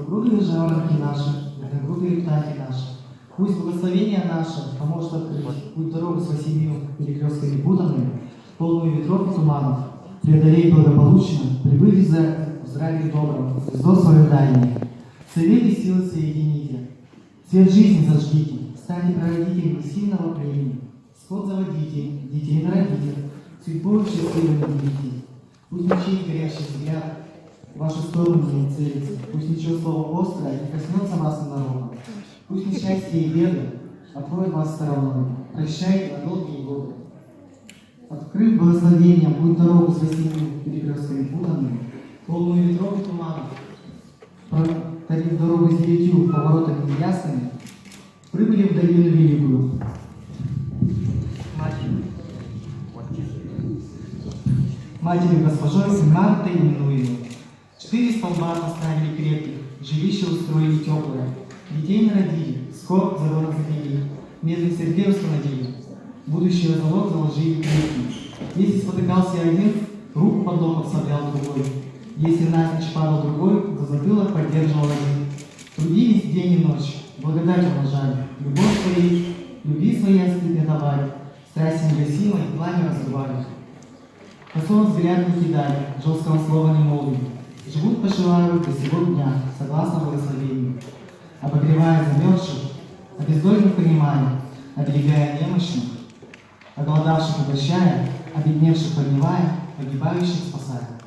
Упругие жаворонки наши, верногрудые птахи наши. Пусть благословение наше поможет открыть путь дорогу с осенью перекрестками путанными, полную ветров и туманов. Преодолей благополучно, прибыли в здравии добром, звездо свое дальнее. Совет и силы соедините, свет жизни зажгите, станьте прародителями сильного племени. Скот заводите, детей народите, судьбу счастливыми делите. Пусть мечей горящий взгляд в вашу сторону не целится, пусть ничего слова острое не коснется вас народа. Пусть несчастья и беды откроют вас стороной, прощайте на долгие годы. Открыв благословением, путь дорогу с осенними перекрестками путанными, полную ветров и туманов, протарив дорогу с 9 поворотами неясными, прибыли в долину великую. Матерью госпожой Мартой именуемой. 4 столба поставили крепких, жилище устроили теплое. Детей народили, скот задорно запили, медный сергей установили, будущее залог заложили крепкий. Если спотыкался один, руку под локоть вставлял другой. Если навзничь падал другой, за затылок поддерживал один. Трудились день и ночь, благодать умножали, любовь своей, любви своей остыть не давали, страсть негасимой пламя разрывали. Косого взгляд не кидали, жесткого слова не молвили. Живут, поживают до сего дня, согласно благословению. Обогревая замерзших, обездольных принимая, оберегая немощных, оголодавших угощая, обедневших поднимая, погибающих спасая.